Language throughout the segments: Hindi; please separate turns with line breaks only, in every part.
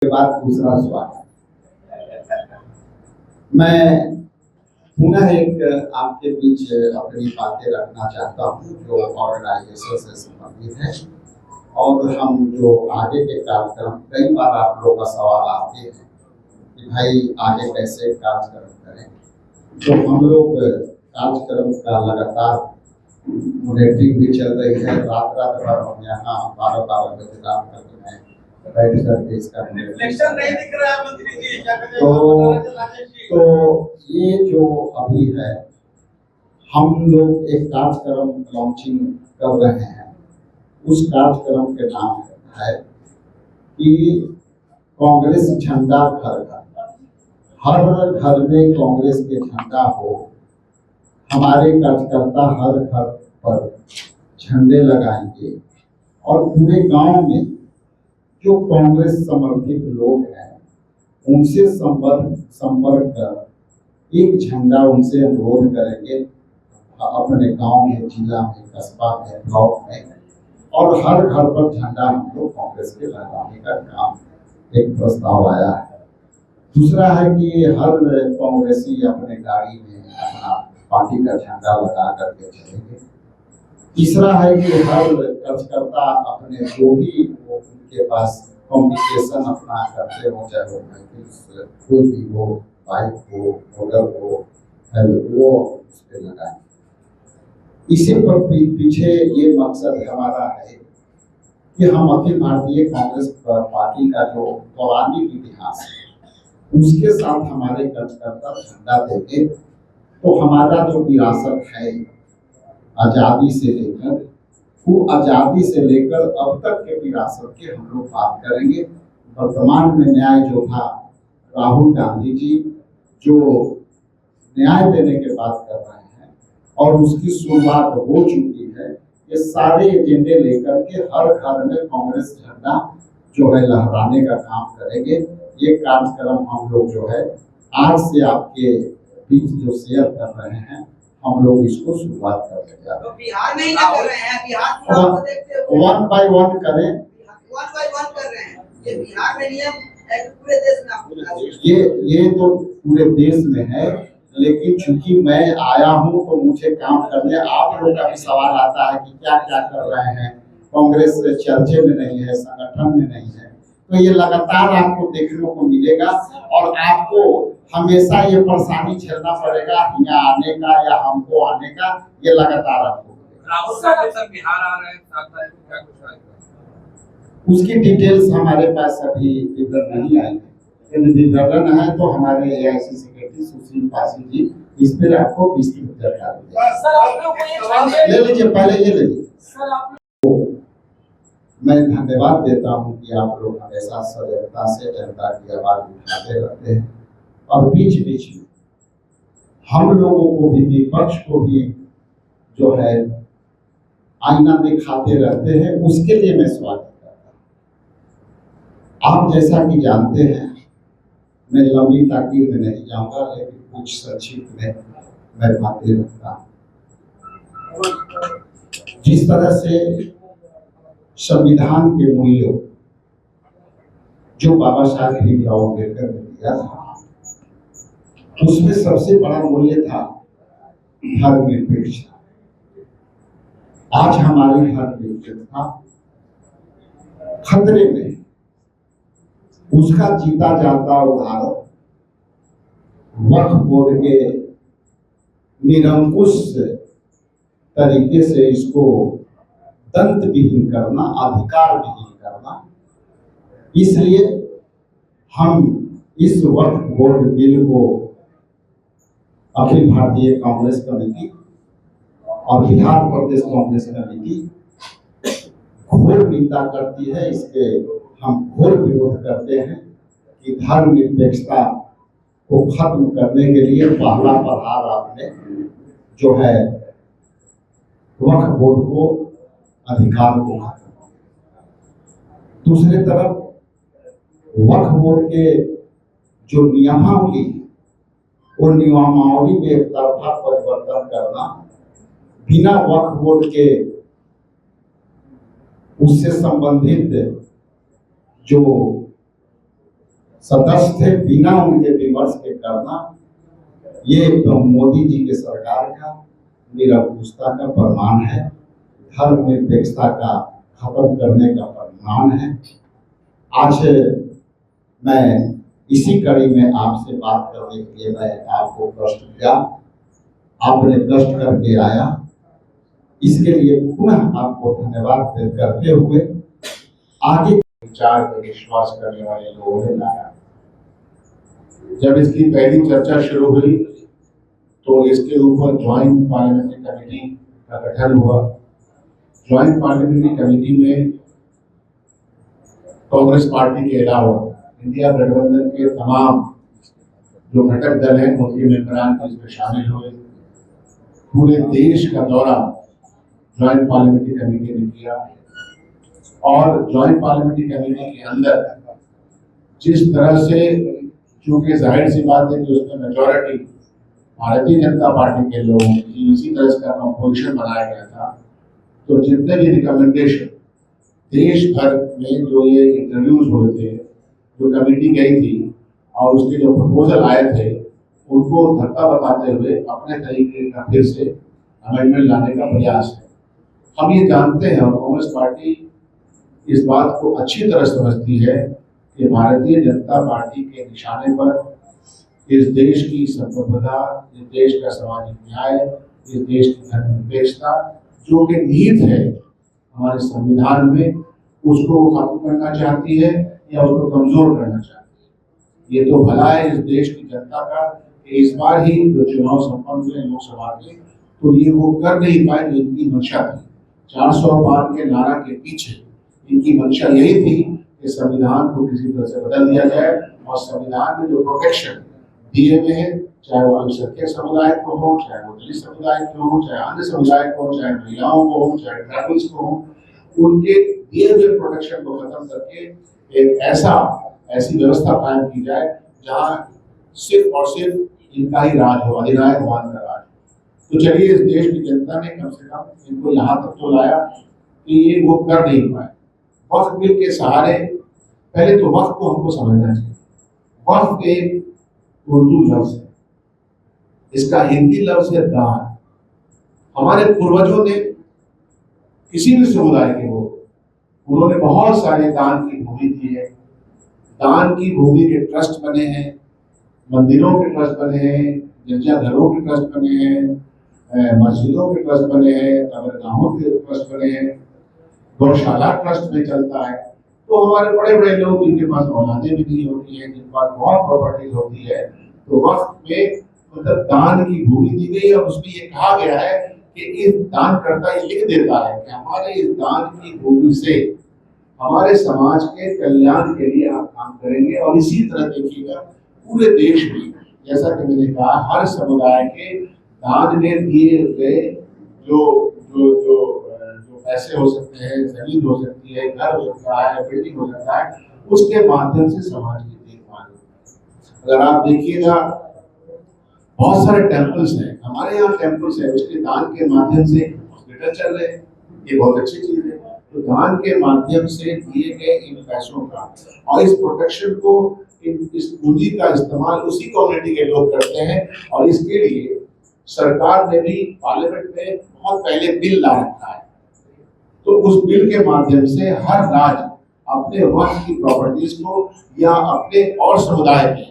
के बाद दूसरा स्वागत। मैं पुनः एक आपके बीच अपनी बातें रखना चाहता हूँ जो ऑर्गेनाइजेशन से संबंधित है और हम जो आगे के कार्यक्रम, कई बार आप लोगों का सवाल आते हैं कि भाई आगे कैसे कार्यक्रम करें, तो हम लोग कार्यक्रम का लगातार मॉनिटरिंग भी चल रही है। रात रात भर हम यहाँ 12-12 बजे रात तक में बैठ करके इसका
रिफ्लेक्शन नहीं दिख रहा है मंत्री जी, क्या करें?
तो ये जो अभी है, हम लोग एक कार्यक्रम लॉन्चिंग कर रहे हैं। उस कार्यक्रम के नाम है कि कांग्रेस झंडा घर घर, हर घर में कांग्रेस के झंडा हो। हमारे कार्यकर्ता हर घर पर झंडे लगाएंगे और पूरे गांव में जो कांग्रेस समर्थित लोग हैं उनसे संपर्क कर एक झंडा उनसे अनुरोध करेंगे अपने गांव में, जिला में, कस्बा में, ब्लॉक में, और हर घर पर झंडा हम लोग कांग्रेस के लगाने का काम एक प्रस्ताव आया है। दूसरा है कि हर कांग्रेसी अपने गाड़ी में अपना पार्टी का झंडा लगा करके चलेंगे। तीसरा है कि हर कार्यकर्ता अपने जो भी उनके पास कम्युनिकेशन अपना करते हो, चाहे वो कोई भी हो, बाइक हो, मोटर हो, वो उस पर लगाए। इसी पर पीछे ये मकसद हमारा है कि हम अखिल भारतीय कांग्रेस पार्टी का जो पौराणिक इतिहास है उसके साथ हमारे कार्यकर्ता झंडा देंगे। तो हमारा जो विरासत है आजादी से लेकर, वो आजादी से लेकर अब तक के विरासत की हम लोग बात करेंगे। वर्तमान में न्याय योद्धा राहुल गांधी जी जो न्याय देने की बात कर रहे हैं और उसकी शुरुआत हो चुकी है। ये सारे एजेंडे लेकर के हर घर में कांग्रेस झंडा जो है लहराने का काम करेंगे। ये कार्यक्रम हम लोग जो है आज से आपके बीच जो शेयर कर रहे हैं, हम लोग इसको शुरुआत करते जा रहे हैं।
बिहार में ही कर रहे हैं, बिहार पूरा को देखते हुए
वन बाय वन करें,
वन बाय वन कर रहे हैं। ये बिहार में नियम है कि पूरे देश में आपको
ये तो पूरे देश में है, लेकिन चूंकि मैं आया हूं तो मुझे काम करने, आप लोग का भी सवाल आता है कि क्या क्या कर रहे हैं, कांग्रेस चर्चे में नहीं है, संगठन में नहीं है, तो ये लगातार आपको देखने को मिलेगा और आपको हमेशा ये परेशानी झेलना पड़ेगा यहाँ आने का या हमको आने का, ये लगातार आपको।
राहुल गांधी सर बिहार आ रहे हैं, क्या कुछ आएगा?
उसकी डिटेल्स हमारे पास अभी विवरण नहीं आई है। यदि विवरण है तो हमारे एआईसी सेक्रेटरी सुशील पासी जी इस पर आपको विस्तृत जानकारी देंगे। ले लीजिए, पहले ये ले लीजिए। मैं धन्यवाद देता हूं कि आप लोग हमेशा सजगता से जनता की आवाज उठाते रहते हैं और बीच बीच में हम लोगों को भी, विपक्ष को भी जो है आईना दिखाते रहते हैं। उसके लिए मैं स्वागत करता हूँ। आप जैसा कि जानते हैं, मैं लंबी ताकीद में नहीं जाऊंगा, लेकिन कुछ संक्षिप्त में मैं बातें रखता हूँ। जिस तरह से संविधान के मूल्यों जो बाबा साहब भीमराव अम्बेडकर ने दिया था, उसमें सबसे बड़ा मूल्य था धर्मनिरपेक्षता। आज हमारी धर्मनिरपेक्षता खतरे में। उसका जीता जाता उदाहरण वक्फ बोर्ड के निरंकुश तरीके से इसको दंत विहीन करना, अधिकार विहीन करना। इसलिए हम इस वक्फ बोर्ड बिल को अखिल भारतीय कांग्रेस कमेटी और बिहार प्रदेश कांग्रेस कमेटी घोर निंदा करती है। इसके हम घोर विरोध करते हैं कि धर्मनिरपेक्षता को खत्म करने के लिए पहला प्रहार आपने जो है वक्फ बोर्ड को अधिकार को खत्म। दूसरी तरफ वक्फ बोर्ड के जो नियमावली, वो नियमावली में एक तरफा परिवर्तन करना, बिना वक्फ बोर्ड के उससे संबंधित जो सदस्य थे बिना उनके विमर्श के करना, ये तो मोदी जी के सरकार का निरंकुशता का प्रमाण है, धर्मनिरपेक्षता का खत्म करने का प्रमाण है। आज मैं इसी कड़ी में आपसे बात करने के लिए मैं आपको कष्ट दिया, आपने कष्ट करके आया, इसके लिए पुनः आपको धन्यवाद करते हुए आगे विचार पर विश्वास करने वाले लोगों ने लाया। जब इसकी पहली चर्चा शुरू हुई तो इसके ऊपर ज्वाइंट पार्लियामेंट्री कमेटी का गठन हुआ। ज्वाइंट पार्लियामेंट्री कमेटी में कांग्रेस पार्टी के अलावा इंडिया गठबंधन के तमाम जो घटक दल हैं उनके मेंबरान इसमें शामिल हुए। पूरे देश का दौरा ज्वाइंट पार्लियामेंट्री कमेटी ने किया और ज्वाइंट पार्लियामेंट्री कमेटी के अंदर जिस तरह से, क्योंकि जाहिर सी बात है कि उसमें मेजॉरिटी भारतीय जनता पार्टी के लोगों की, इसी तरह से कंपोजिशन बनाया गया था, तो जितने भी रिकमेंडेशन देश भर में जो ये इंटरव्यूज हुए थे, जो कमेटी गई थी और उसके जो प्रपोजल आए थे, उनको धक्का बताते हुए अपने तरीके का फिर से अमेंडमेंट लाने का प्रयास है। हम ये जानते हैं और कांग्रेस पार्टी इस बात को अच्छी तरह समझती है कि भारतीय जनता पार्टी के निशाने पर इस देश की संप्रभुता, इस देश का सामाजिक न्याय, इस देश की धर्मनिरपेक्षता जो कि निहित है हमारे संविधान में, उसको खत्म करना चाहती है या उसको कमजोर करना चाहती है। ये तो भला है इस देश की जनता का कि इस बार ही जो चुनाव संपन्न हुए लोकसभा के, तो ये वो कर नहीं पाए जो इनकी मंशा थी। 400 पार के नारा के पीछे इनकी मंशा यही थी कि संविधान को किसी तरह से बदल दिया जाए और संविधान में जो प्रोटेक्शन दिए हुए हैं, चाहे वो अल्पसंख्यक समुदाय को हो, चाहे वो दलित समुदाय को हो, चाहे अन्य समुदाय को हो, चाहे महिलाओं को हो, चाहे ट्राइबल्स को हो, उनके दिए हुए प्रोटेक्शन को खत्म करके एक ऐसी व्यवस्था कायम की जाए जहां सिर्फ और सिर्फ इनका ही राज हो, अधिनायकवाद का राज। तो चलिए, इस देश की जनता ने कम से कम इनको यहाँ तक तो लाया कि ये वो कर नहीं पाए। वक्फ बिल के सहारे, पहले तो वक्फ को हमको समझना चाहिए। वक्फ एक उर्दू लफ्ज है, इसका हिंदी लफ्ज है दान। हमारे पूर्वजों ने किसी भी समुदाय के हो, उन्होंने बहुत सारे दान की भूमि दी है। दान की भूमि के ट्रस्ट बने हैं, मंदिरों के ट्रस्ट बने हैं, गिरजाघरों के ट्रस्ट बने हैं, मस्जिदों के ट्रस्ट बने हैं, कब्रगाहों के ट्रस्ट बने हैं, गौशाला ट्रस्ट में चलता है। तो हमारे बड़े बड़े लोग जिनके पास औलादें भी नहीं होती है, जिनके पास बहुत प्रॉपर्टीज होती है, तो वक्त में मतलब दान की भूमि दी गई और उसमें ये कहा गया है कि इस दानकर्ता ये लिख देता है कि हमारे इस दान की भूमि से हमारे समाज के कल्याण के लिए आप काम करेंगे। और इसी तरह देखिएगा पूरे देश में, जैसा कि मैंने कहा, हर समुदाय के दान में दिए गए जो जो जो पैसे हो सकते हैं, जमीन हो सकती है, घर हो सकता है, बिल्डिंग हो सकता है, उसके माध्यम से समाज की देखभाल होती है। अगर आप देखिएगा, बहुत सारे टेम्पल्स हैं, हमारे यहाँ टेम्पल्स है, उसके दान के माध्यम से हॉस्पिटल चल रहे हैं, ये बहुत अच्छी चीज है। तो दान के माध्यम से दिए गए इन पैसों का और इस प्रोटेक्शन को, इस पूंजी का इस्तेमाल उसी कम्युनिटी के लोग करते हैं। और इसके लिए सरकार ने भी पार्लियामेंट में बहुत पहले बिल ला रखा है। तो उस बिल के माध्यम से हर राज्य अपने वक्फ की प्रॉपर्टीज को या अपने और समुदाय के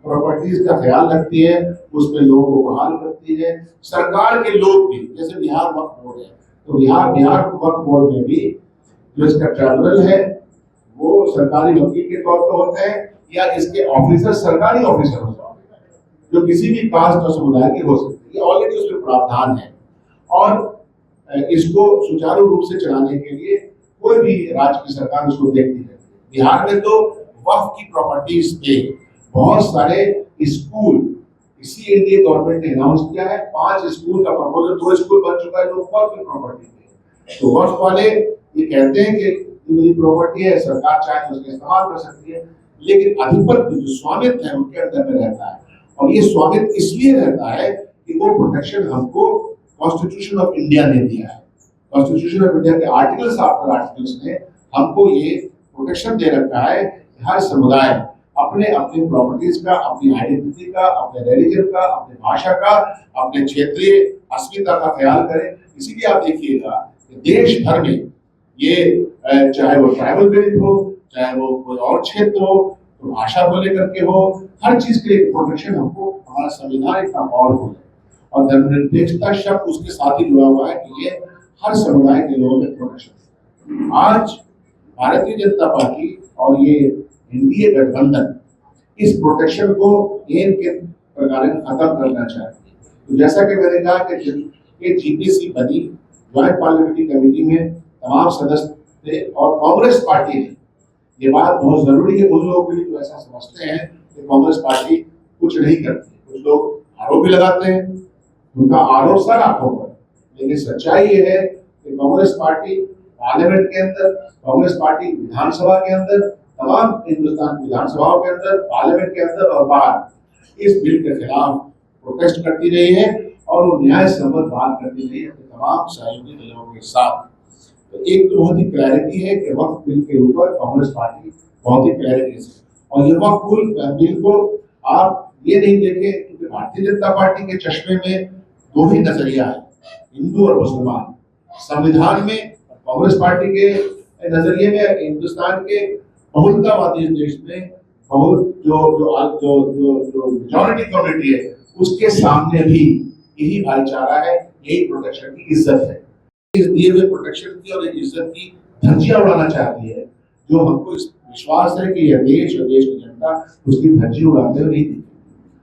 प्रॉपर्टीज का ख्याल रखती है, उसमें लोगों को बहाल करती है। सरकार के लोग भी, जैसे बिहार वक्फ बोर्ड है, तो बिहार वक्फ बोर्ड में भी जो इसका ट्रिब्यूनल है वो सरकारी वकील के तौर पर होते हैं या इसके ऑफिसर सरकारी ऑफिसर होते हैं, जो किसी भी कास्ट और समुदाय के हो सकते हैं। ऑलरेडी उसमें प्रावधान है और इसको सुचारू रूप से चलाने के लिए कोई भी राज्य की सरकार उसको देखती है। बिहार में तो वक्फ की प्रॉपर्टीज पे बहुत सारे स्कूल इसी एनडीए गवर्नमेंट ने अनाउंस किया है। 5 स्कूल का प्रपोजल, 2 स्कूल बन चुका है, लोग वक्फ की प्रॉपर्टी पे। तो वक्फ वाले ये कहते हैं कि मेरी प्रॉपर्टी है, सरकार चाहे तो उसका इस्तेमाल कर सकती है, लेकिन अधिपत्य जो स्वामित्व है उनके अंदर में रहता है। और ये स्वामित्व इसलिए रहता है कि वो प्रोटेक्शन हमको कॉन्स्टिट्यूशन ऑफ इंडिया ने दिया है। कॉन्स्टिट्यूशन ऑफ इंडिया के आर्टिकल्स आफ्टर आर्टिकल्स ने हमको ये प्रोटेक्शन दे रखा है कि हर समुदाय
अपने अपनी प्रॉपर्टीज का, अपनी आइडेंटिटी का, अपने रिलीजन का, अपने भाषा का, अपने क्षेत्रीय अस्मिता का ख्याल करें। इसीलिए आप देखिएगा कि देश भर में ये चाहे वो ट्राइबल बेल्ट हो, चाहे वो कोई और क्षेत्र हो, तो भाषा को लेकर के हो, हर चीज के लिए प्रोटेक्शन हमको हमारा संविधान इतना पावरफुल है और धर्मनिरपेक्षता शब्द उसके साथ ही जुड़ा हुआ है कि ये हर समुदाय के लोगों में प्रोटेक्शन। आज भारतीय जनता पार्टी और ये एनडीए गठबंधन इस प्रोटेक्शन को एक के प्रकार खत्म करना चाहती है। तो जैसा कि मैंने कहा कि जीपीसी बनी, ज्वाइंट पार्लियामेंट्री कमेटी में तमाम सदस्य थे और कांग्रेस पार्टी ने, ये बात बहुत जरूरी है उन लोगों के लिए जो ऐसा समझते हैं कि कांग्रेस पार्टी कुछ नहीं करती। कुछ लोग आरोप भी लगाते हैं, उनका आरोप सर आंखों पर, लेकिन सच्चाई ये है कि कांग्रेस पार्टी पार्लियामेंट के अंदर, कांग्रेस पार्टी विधानसभा के अंदर, तमाम हिंदुस्तान विधानसभाओं के अंदर, पार्लियामेंट के अंदर और बाहर इस बिल के खिलाफ प्रोटेस्ट करती रही है और वो न्याय संबद्ध बात करती रही है तमाम सहयोगी दलों के साथ। तो एक तो बहुत ही क्लैरिटी है कि वक्फ बिल के ऊपर कांग्रेस पार्टी बहुत ही क्लैरिटी से, और ये वक्फ बिल को आप ये नहीं देखें क्योंकि भारतीय जनता पार्टी के चश्मे में दो ही नजरिया है, हिंदू और मुसलमान। संविधान में कांग्रेस पार्टी के नजरिए में हिंदुस्तान के बहुलतावादी देश में बहुत जो मेजॉरिटी कम्युनिटी है उसके सामने भी यही भाईचारा है, यही प्रोटेक्शन की इज्जत है। इस दिए हुए प्रोटेक्शन की और इज्जत की धज्जियां उड़ाना चाहती है, जो हमको इस विश्वास है कि यह देश और देश की जनता उसकी धज्जी उड़ाते हुए नहीं दिखेगी।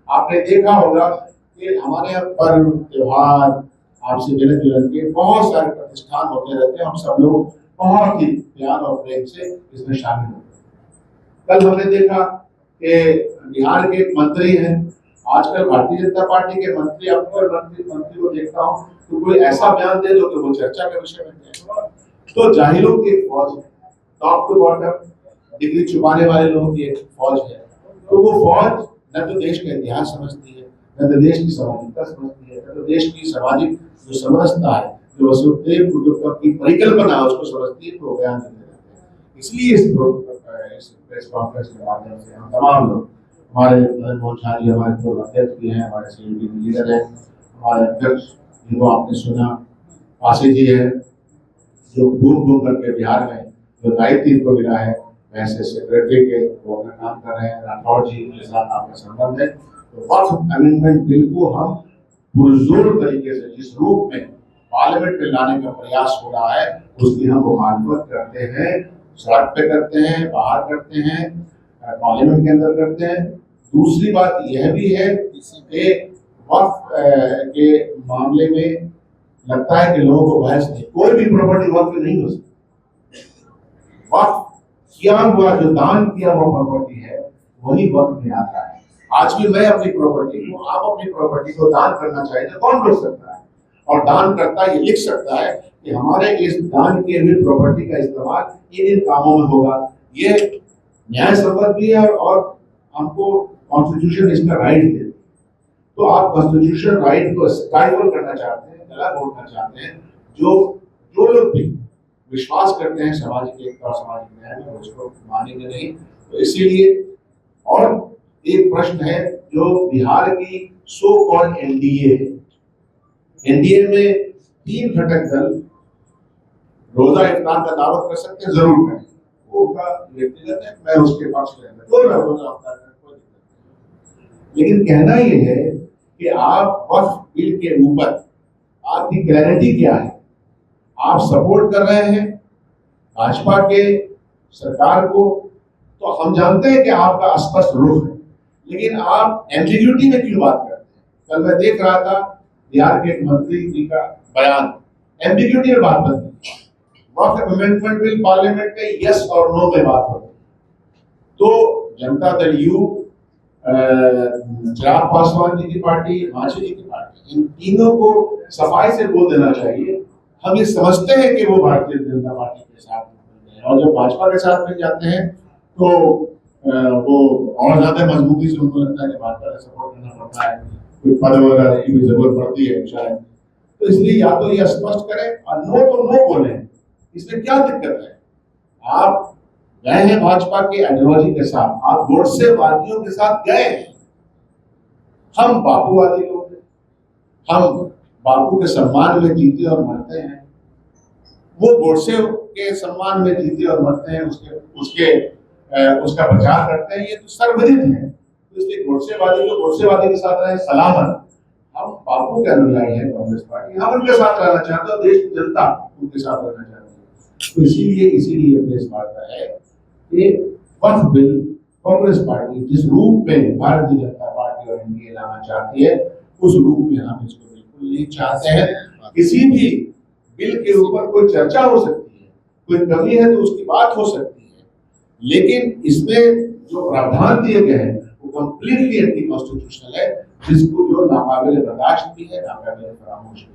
आपने देखा होगा कि हमारे यहाँ पर्व त्योहार, आपसी मिलन जुलन के बहुत सारे प्रतिष्ठान होते रहते हैं, हम सब लोग बहुत ही प्यार और प्रेम से इसमें शामिल होते हैं। कल हमने देखा कि बिहार के एक मंत्री हैं, आजकल भारतीय जनता पार्टी के मंत्री, मंत्री को देखता हूँ तो कोई ऐसा बयान दे दो कि वो चर्चा के विषय में, तो जाहिलों की एक फौज है, टॉप टू बॉटम डिग्री छुपाने वाले लोगों की एक फौज है। तो वो फौज न तो देश का इतिहास समझती है, न तो देश की सामाजिकता समझती है, न तो देश की सामाजिक जो समझता है, जो वसुदेव कुटुंब की परिकल्पना है उसको समझती है, तो बयान देते रहते हैं। इसलिए इस प्रेस कॉन्फ्रेंस के माध्यम से हम तमाम लोग, हमारे मनमोहन झा जी हमारे पूर्व अध्यक्ष भी हैं, हमारे सीएलपी लीडर हैं, हमारे अध्यक्ष जिनको आपने सुना पासी जी है, जो घूम करके बिहार में जो दायित्व इनको मिला है वैसे सेक्रेटरी के वो अपना काम कर रहे हैं, राठौर जी के साथ आपका संबंध है। तो वक्फ अमेंडमेंट बिल को हम पुरजोर तरीके से जिस रूप में पार्लियामेंट में लाने का प्रयास हो रहा है उसकी हम मुखालफत करते हैं, सड़क पे करते हैं, बाहर करते हैं, पार्लियामेंट के अंदर करते हैं। दूसरी बात यह भी है कि वक्फ के मामले में लगता है कि लोगों को बहस नहीं, कोई भी प्रॉपर्टी वक्फ नहीं हो सकती। वक्फ किया हुआ जो दान किया हुआ प्रॉपर्टी है वही वक्फ में आता है। आज भी मैं अपनी प्रॉपर्टी को, आप अपनी प्रॉपर्टी को दान करना चाहे तो कौन रोक सकता है? और दान करता ये लिख सकता है कि हमारे इस दान किए हुए प्रॉपर्टी का इस्तेमाल इन कामों में होगा। ये न्याय संबद्ध भी है और हमको कॉन्स्टिट्यूशन इसका राइट देता है। तो आप कॉन्स्टिट्यूशन राइट को स्टाइल करना चाहते हैं, गला घोटना चाहते हैं, जो लोग भी विश्वास करते हैं सामाजिक एकता और सामाजिक न्याय में, उसको मानेंगे नहीं। तो इसीलिए और एक प्रश्न है जो बिहार की सो कॉल्ड एनडीए है, एनडीए में 3 घटक दल रोजा इफ्तार का दावत कर सकते हैं, जरूर करें, वो उनका व्यक्तिगत है, मैं उसके पक्ष में रोजा इफ्तार का कोई दिक्कत नहीं। लेकिन कहना ये है कि आप वक्फ बिल के ऊपर आपकी क्लैरिटी क्या है? आप सपोर्ट कर रहे हैं भाजपा के सरकार को, तो हम जानते हैं कि आपका स्पष्ट रुख है, लेकिन आप एम्बिग्यूटी में क्यों बात करते हैं? कल मैं देख रहा था बिहार के एक मंत्री जी का बयान, एम्बिग्यूटी में बात करते हैं। वक्फ अमेंडमेंट बिल पार्लियामेंट में यस और नो में बात होती है। तो जनता दल यू, चिराग पासवान जी की पार्टी, मांझी जी की पार्टी, इन तीनों को सफाई से बोल देना चाहिए। हम ये समझते हैं कि वो भारतीय जनता पार्टी के साथ मिल हैं और जब भाजपा के साथ मिल जाते हैं तो वो और ज्यादा मजबूती से उनको लगता है कि भाजपा का सपोर्ट करना पड़ता है, कोई पद वगैरह की भी जरूरत पड़ती है शायद। तो इसलिए या तो ये स्पष्ट करें और नो तो नो बोले, इसमें क्या दिक्कत है? आप गए हैं भाजपा की आइडियोलॉजी के साथ, आप गोडसेवादियों के साथ गए हैं। हम बापूवादी लोग हैं, हम बापू के सम्मान में जीते और मरते हैं, वो गोडसे के सम्मान में जीते और मरते हैं, उसका प्रचार करते हैं, ये तो सर्वविदित है। तो इसलिए गोडसेवादी तो गोडसेवादी के साथ रहे, सलामत। हम बापू के अनुयायी हैं, कांग्रेस पार्टी, हम उनके साथ रहना चाहते हैं और देश की जनता उनके साथ रहना चाहती है। तो इसीलिए प्रेस वार्ता है कि वक्फ बिल कांग्रेस पार्टी जिस रूप में भारतीय जनता पार्टी और एनडीए लाना चाहती है, उस रूप में हम इसको बिल्कुल नहीं चाहते हैं। किसी भी बिल के ऊपर कोई चर्चा हो सकती है, कोई कमी है तो उसकी बात हो सकती है, लेकिन इसमें जो प्रावधान दिए गए हैं वो कंप्लीटली एंटी कॉन्स्टिट्यूशनल है, जिसको जो नाकाबिले बर्दाश्त भी है, नाकाबिले फरामोश भी है।